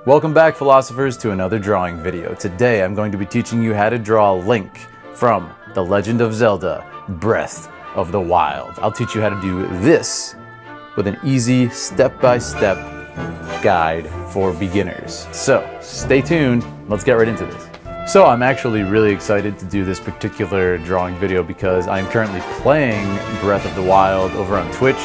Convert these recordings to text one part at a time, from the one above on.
Welcome back, philosophers, to another drawing video. Today I'm going to be teaching you how to draw Link from The Legend of Zelda, Breath of the Wild. I'll teach you how to do this with an easy step-by-step guide for beginners. So stay tuned, let's get right into this. So I'm actually really excited to do this particular drawing video because I'm currently playing Breath of the Wild over on Twitch.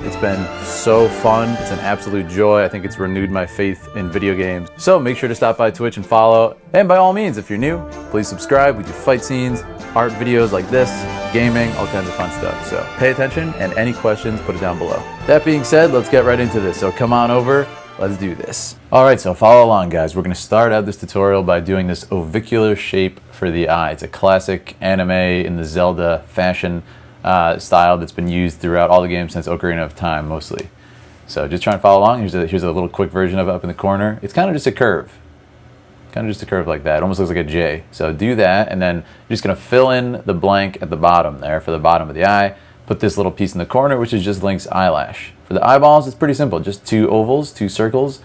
It's been so fun. It's an absolute joy. I think it's renewed my faith in video games. So make sure to stop by Twitch and follow. And by all means, if you're new, please subscribe. We do fight scenes, art videos like this, gaming, all kinds of fun stuff. So pay attention, and any questions, put it down below. That being said, let's get right into this. So come on over, let's do this. All right, so follow along, guys. We're gonna start out this tutorial by doing this ovicular shape for the eye. It's a classic anime in the Zelda fashion style that's been used throughout all the games since Ocarina of Time, mostly. So just try and follow along. Here's a little quick version of it up in the corner. It's kind of just a curve. Kind of just a curve like that. It almost looks like a J. So do that, and then you're just going to fill in the blank at the bottom there for the bottom of the eye. Put this little piece in the corner, which is just Link's eyelash. For the eyeballs, it's pretty simple. Just two ovals, two circles.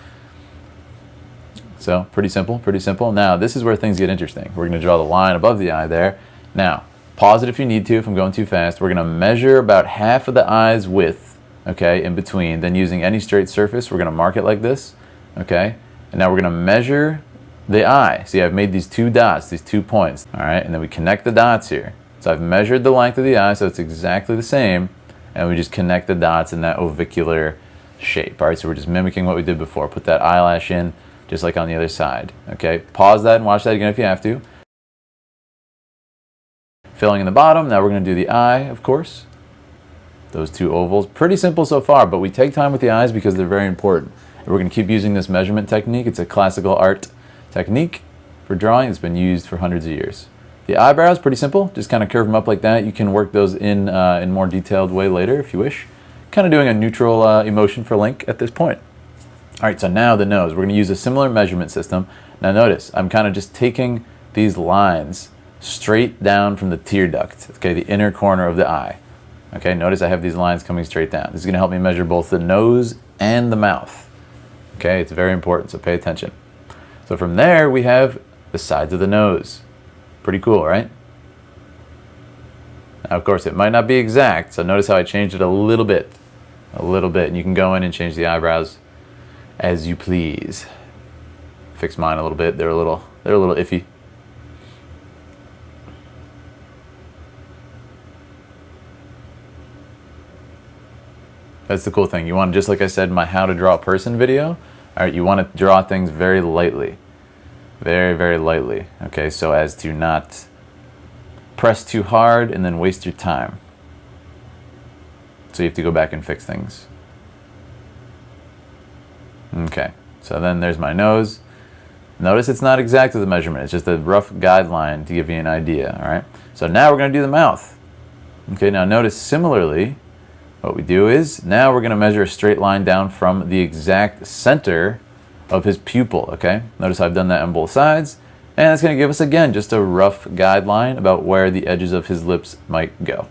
So pretty simple, pretty simple. Now, this is where things get interesting. We're going to draw the line above the eye there. Now, pause it if you need to, if I'm going too fast. We're going to measure about half of the eye's width, okay, in between. Then using any straight surface, we're going to mark it like this, okay? And now we're going to measure the eye. See, I've made these two dots, these 2 points, all right? And then we connect the dots here. So I've measured the length of the eye, so it's exactly the same. And we just connect the dots in that ovicular shape, all right? So we're just mimicking what we did before. Put that eyelash in, just like on the other side, okay? Pause that and watch that again if you have to. Filling in the bottom. Now we're going to do the eye, of course. Those two ovals. Pretty simple so far, but we take time with the eyes because they're very important. And we're going to keep using this measurement technique. It's a classical art technique for drawing. It's been used for hundreds of years. The eyebrows, pretty simple. Just kind of curve them up like that. You can work those in more detailed way later if you wish. Kind of doing a neutral emotion for Link at this point. All right, so now the nose. We're going to use a similar measurement system. Now notice, I'm kind of just taking these lines straight down from the tear duct, okay, the inner corner of the eye. Okay, notice I have these lines coming straight down. This is going to help me measure both the nose and the mouth. Okay, it's very important, so pay attention. So from there, we have the sides of the nose. Pretty cool, right? Now, of course, it might not be exact, so notice how I changed it a little bit, and you can go in and change the eyebrows as you please. Fix mine a little bit. They're a little iffy. That's the cool thing. You want, just like I said in my how to draw a person video, all right, you want to draw things very lightly. Very, very lightly. Okay, so as to not press too hard and then waste your time. So you have to go back and fix things. Okay, so then there's my nose. Notice it's not exact with the measurement. It's just a rough guideline to give you an idea, all right? So now we're going to do the mouth. Okay, now notice similarly, what we do is, now we're going to measure a straight line down from the exact center of his pupil, okay? Notice I've done that on both sides, and that's going to give us, again, just a rough guideline about where the edges of his lips might go.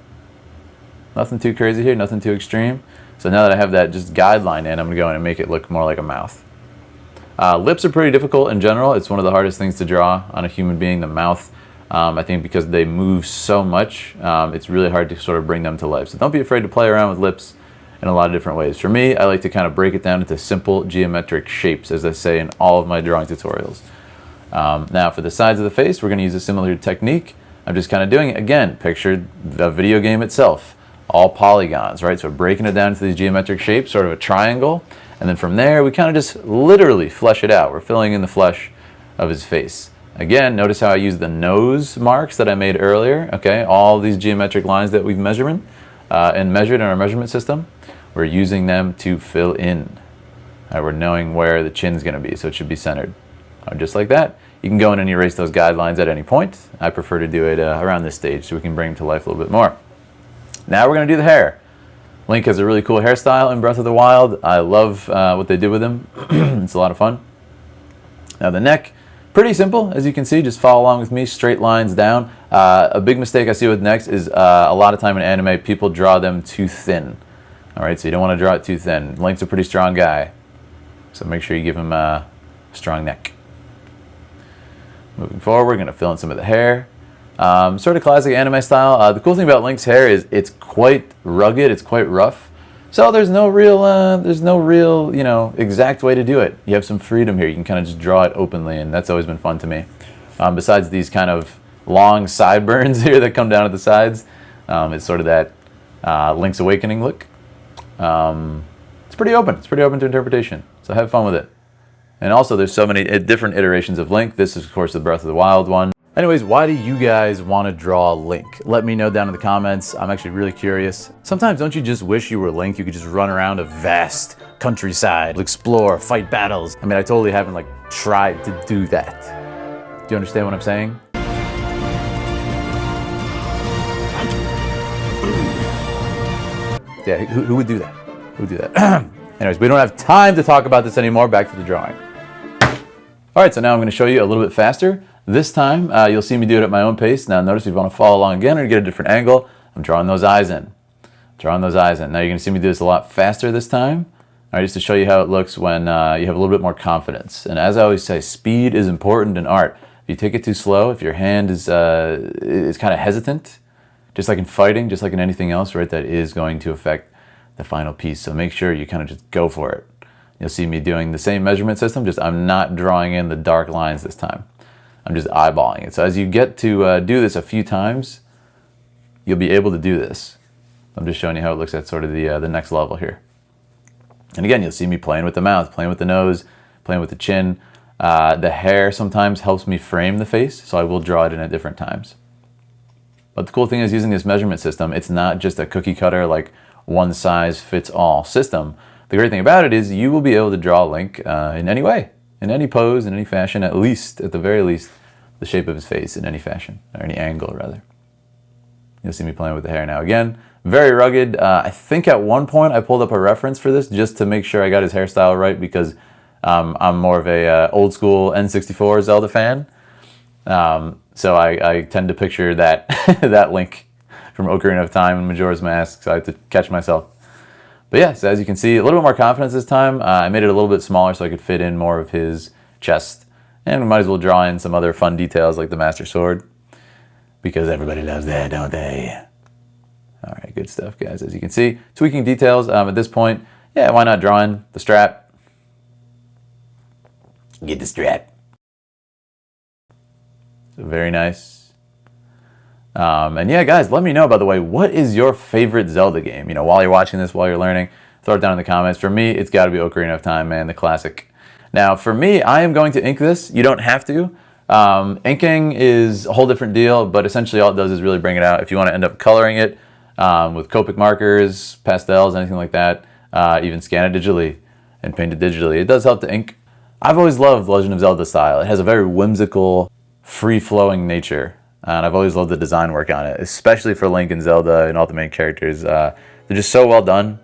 Nothing too crazy here, nothing too extreme. So now that I have that just guideline in, I'm going to go in and make it look more like a mouth. Lips are pretty difficult in general. It's one of the hardest things to draw on a human being, the mouth. I think because they move so much, it's really hard to sort of bring them to life. So don't be afraid to play around with lips in a lot of different ways. For me, I like to kind of break it down into simple geometric shapes, as I say in all of my drawing tutorials. Now for the sides of the face, we're going to use a similar technique. I'm just kind of doing it again. Picture the video game itself. All polygons, right? So breaking it down into these geometric shapes, sort of a triangle. And then from there, we kind of just literally flesh it out. We're filling in the flesh of his face. Again, notice how I use the nose marks that I made earlier, okay? All these geometric lines that we've measured in our measurement system, we're using them to fill in. We're knowing where the chin's gonna be, so it should be centered. Just like that. You can go in and erase those guidelines at any point. I prefer to do it around this stage so we can bring them to life a little bit more. Now we're gonna do the hair. Link has a really cool hairstyle in Breath of the Wild. I love what they did with him. It's a lot of fun. Now the neck, pretty simple, as you can see. Just follow along with me, straight lines down. A big mistake I see with necks is a lot of time in anime, people draw them too thin. All right, so you don't want to draw it too thin. Link's a pretty strong guy, so make sure you give him strong neck. Moving forward, we're going to fill in some of the hair. Sort of classic anime style. The cool thing about Link's hair is it's quite rugged, it's quite rough. So there's no real, you know, exact way to do it. You have some freedom here. You can kind of just draw it openly, and that's always been fun to me. Besides these kind of long sideburns here that come down at the sides, it's sort of that Link's Awakening look. It's pretty open. It's pretty open to interpretation. So have fun with it. And also, there's so many different iterations of Link. This is, of course, the Breath of the Wild one. Anyways, why do you guys want to draw Link? Let me know down in the comments. I'm actually really curious. Sometimes don't you just wish you were Link? You could just run around a vast countryside, explore, fight battles. I mean, I totally haven't like tried to do that. Do you understand what I'm saying? Yeah, who would do that? Who would do that? Anyways, we don't have time to talk about this anymore. Back to the drawing. All right, so now I'm going to show you a little bit faster. This time, you'll see me do it at my own pace. Now notice if you want to follow along again or get a different angle, I'm drawing those eyes in. Drawing those eyes in. Now you're going to see me do this a lot faster this time. All right, just to show you how it looks when you have a little bit more confidence. And as I always say, speed is important in art. If you take it too slow, if your hand is kind of hesitant, just like in fighting, just like in anything else, right, that is going to affect the final piece. So make sure you kind of just go for it. You'll see me doing the same measurement system, just I'm not drawing in the dark lines this time. I'm just eyeballing it. So as you get to do this a few times, you'll be able to do this. I'm just showing you how it looks at sort of the next level here. And again, you'll see me playing with the mouth, playing with the nose, playing with the chin. The hair sometimes helps me frame the face, so I will draw it in at different times. But the cool thing is using this measurement system, it's not just a cookie cutter, like one size fits all system. The great thing about it is you will be able to draw Link in any way, in any pose, in any fashion, at the very least, the shape of his face in any fashion, or any angle rather. You'll see me playing with the hair now. Again, very rugged. I think at one point I pulled up a reference for this just to make sure I got his hairstyle right because I'm more of a old school N64 Zelda fan. So I tend to picture that, that Link from Ocarina of Time and Majora's Mask, so I have to catch myself. But yeah, so as you can see, a little bit more confidence this time. I made it a little bit smaller so I could fit in more of his chest. And we might as well draw in some other fun details like the Master Sword, because everybody loves that, don't they? All right, good stuff, guys. As you can see, tweaking details at this point. Yeah, why not draw in the strap? Get the strap. So very nice. And yeah, guys, let me know, by the way, what is your favorite Zelda game? You know, while you're watching this, while you're learning, throw it down in the comments. For me, it's got to be Ocarina of Time, man, the classic. Now, for me, I am going to ink this. You don't have to. Inking is a whole different deal, but essentially all it does is really bring it out. If you want to end up coloring it with Copic markers, pastels, anything like that, even scan it digitally and paint it digitally, it does help to ink. I've always loved Legend of Zelda style. It has a very whimsical, free-flowing nature, and I've always loved the design work on it, especially for Link and Zelda and all the main characters. They're just so well done.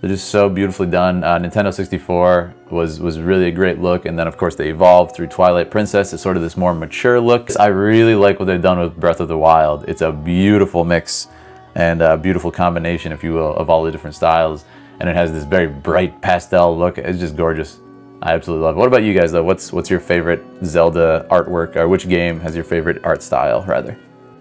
They're just so beautifully done. Nintendo 64 was really a great look, and then of course they evolved through Twilight Princess to sort of this more mature look. I really like what they've done with Breath of the Wild. It's a beautiful mix and a beautiful combination, if you will, of all the different styles, and it has this very bright pastel look. It's just gorgeous. I absolutely love it. What about you guys though? What's your favorite Zelda artwork, or which game has your favorite art style rather?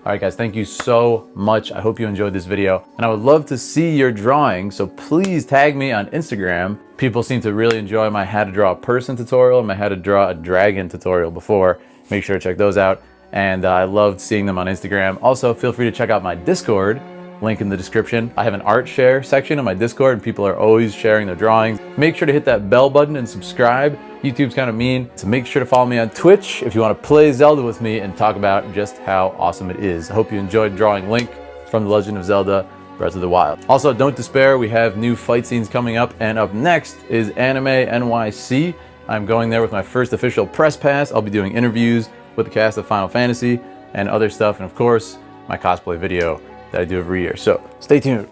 All right, guys, thank you so much. I hope you enjoyed this video, and I would love to see your drawing, so please tag me on Instagram. People seem to really enjoy my how to draw a person tutorial and my how to draw a dragon tutorial before. Make sure to check those out, and I loved seeing them on Instagram. Also, feel free to check out my Discord, link in the description. I have an art share section on my Discord, and people are always sharing their drawings. Make sure to hit that bell button and subscribe. YouTube's kind of mean, so make sure to follow me on Twitch if you want to play Zelda with me and talk about just how awesome it is. I hope you enjoyed drawing Link from The Legend of Zelda Breath of the Wild. Also, don't despair, we have new fight scenes coming up, and up next is Anime NYC. I'm going there with my first official press pass. I'll be doing interviews with the cast of Final Fantasy and other stuff, and of course, my cosplay video that I do every year. So stay tuned.